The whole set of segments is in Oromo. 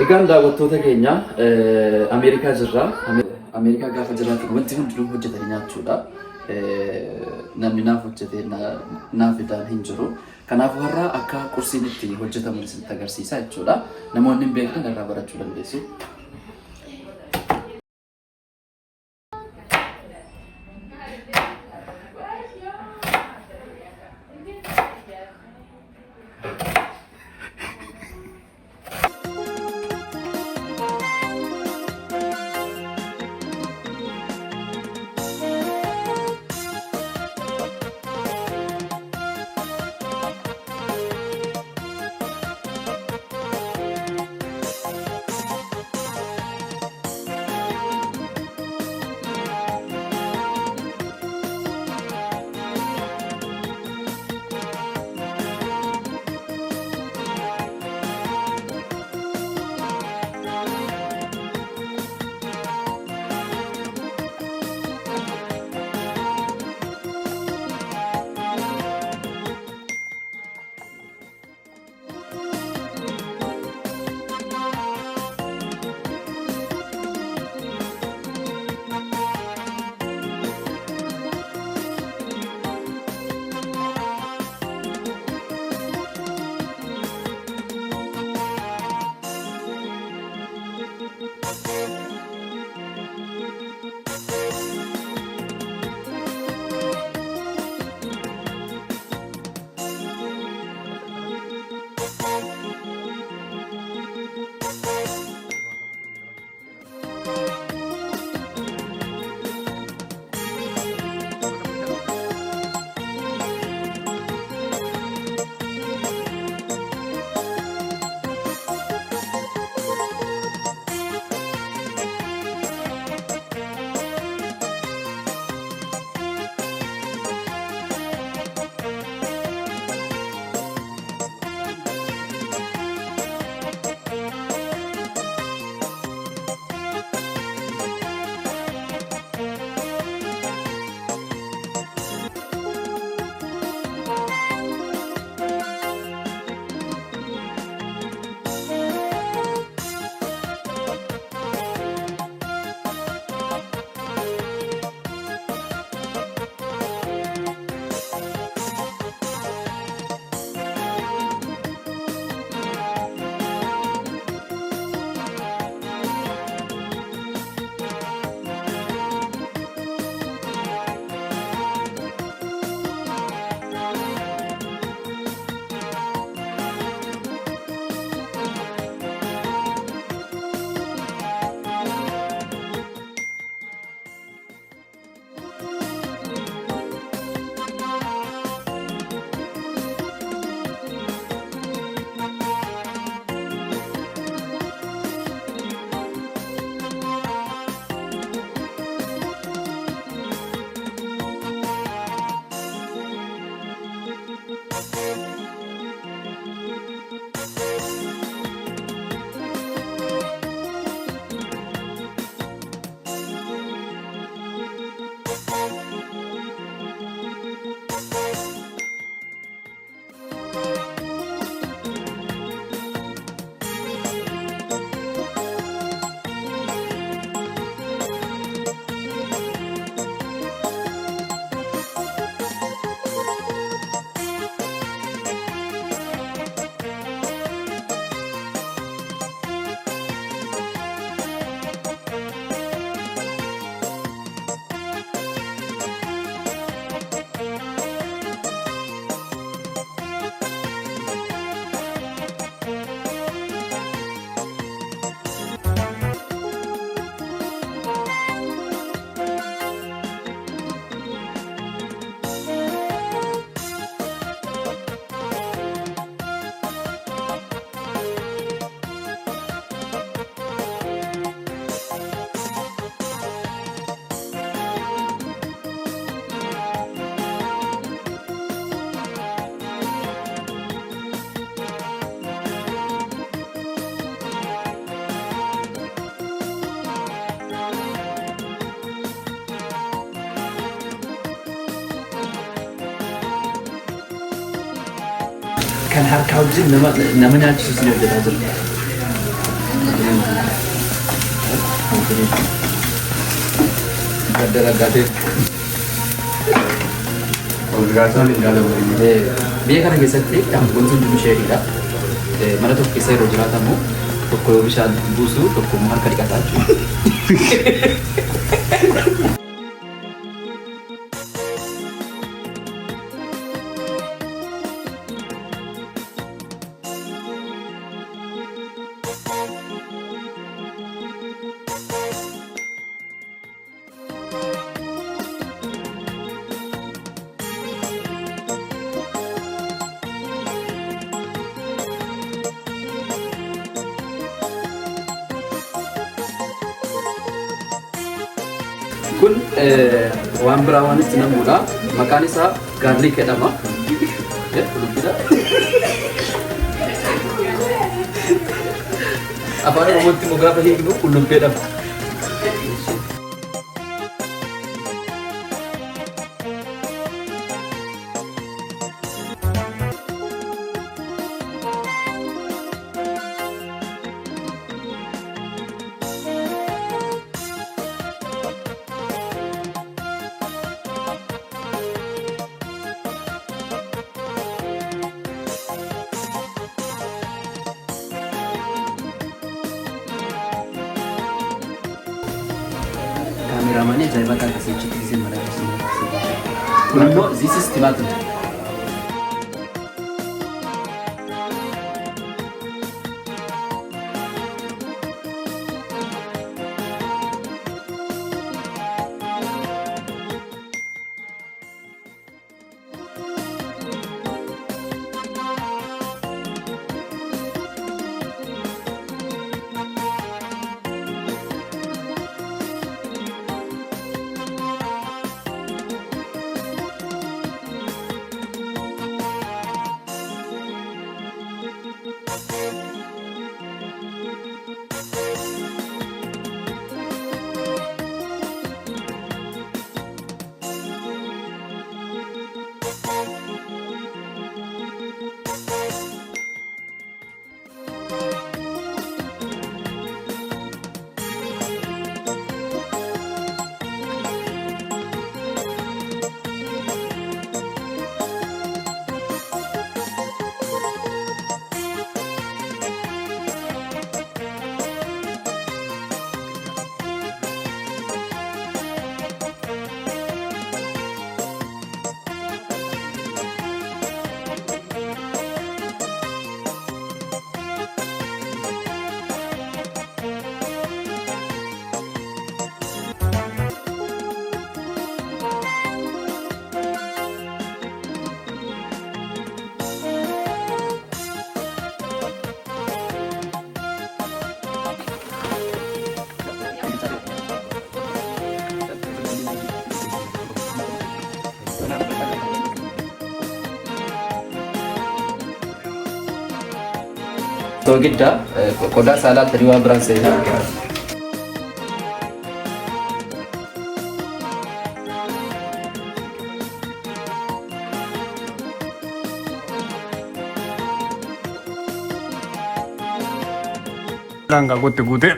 Egaan daawwattoota keenya Ameerikaa jirra. Ameerikaa gaafa jiraatu wanti hundinuu hojjetanii nyaachuudha. Namni naaf hojjetee naaf fidaan hin jiru. Kanaafuu har'a akka qursiin itti hojjetamu isinitti agarsiisa jechuudha. Namoonni hin beekne irraa barachuu dandeessu. kan harka wajjin nama nyaachisu sin hojjetaa jirra. Gadde biyya kana keessatti wanti hundi sheeriidha. Mana tokko keessa yeroo jiraatamu tokko bishaan buusu tokko immoo harka dhiqataa jechuudha. Kun waan biraa waan itti namuudha. Maqaan isaa gaarliik jedhama. Afaan Oromootti immoo gaafa hiiknu qullubbii jedhama. Kameramanya saya bakal kasih cek di sini mereka semua. No, this is tomato. Godhedha qodaa saalaa tadi waa biraan seenaa. Enggak gute-gute.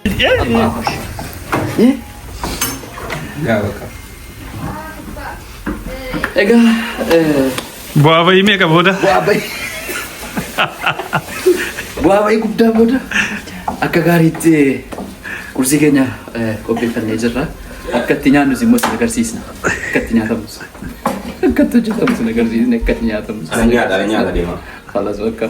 Ega bu'aa bayii meeqa booda? Bu'aa bayii guddaa booda akka gaariitti kursii keenya qopheeffannee jirra. Akka itti nyaannus immoo isin agarsiisna. Akka itti nyaatamus. Akka itti hojjetamus isin agarsiisna. Akka itti nyaatamus. Nyaata deema. Falas bakka.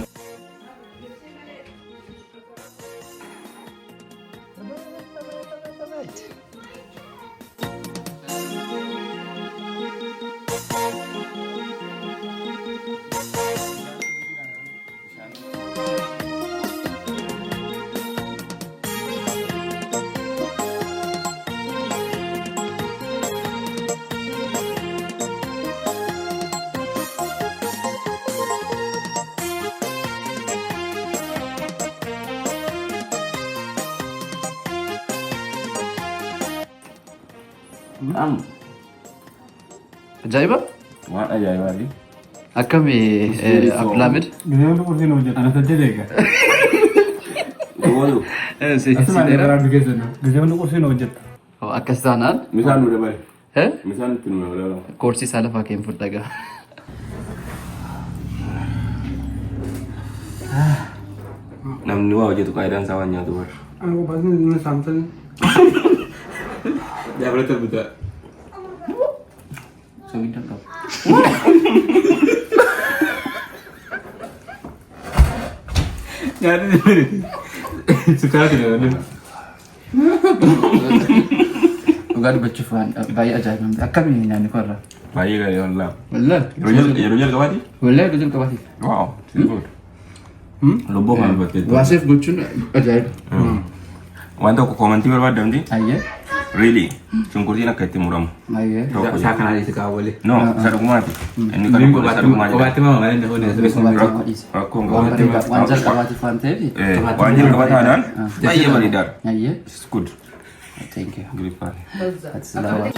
Ajaiba? Waan ajaa'ibaati. Akkami Abdulhamid? Gizee kursiin hojjetu ana sajjadeega. Goolu. Asuma dheeraa keessanuu gizee kursiin hojjetu. Akkas taanaan? Misaan nu dabale. Eh? Misaan itti nu dabale. Koorsi isaa lafaa keen fudhagaa. Namni waa hojjetu qaayidaan isaa waan nyaatu barra. Ana kophaasni inni saamsanii. Dabalata bitaa. Sobiidhaan qabu. Nyaata dabale. Sukkara kira dabale. Dhugaa dubbachuuf waan baay'ee ajaa'ibamte. Akkamiin nyaanni kun irraa? Baay'ee gaarii wallaa. Wallaahi? Yeroo jalqabaati? Wallaahi yeroo jalqabaati. Waaw. Lubbuu maal bakkeetti? Waaseef gochuun ajaa'iba. Waan tokko koomantii barbaadamti? Ayyee. Really? Shunkurtiin akka itti muramu. Ayyee. Isaa kanaa dhiisi kaawwalee. No, isa dhugumaati. Inni kan godhe isa dhugumaa jedha. Qobaatti maa malee inni Rakkoon Waan qabaatti. bareedaa waan jalqabaatiif waan ta'eef. Waan jalqabaa taanaan baay'ee bareedaadha. Ayyee. It's good. Thank you. Giriffaan. That's lava.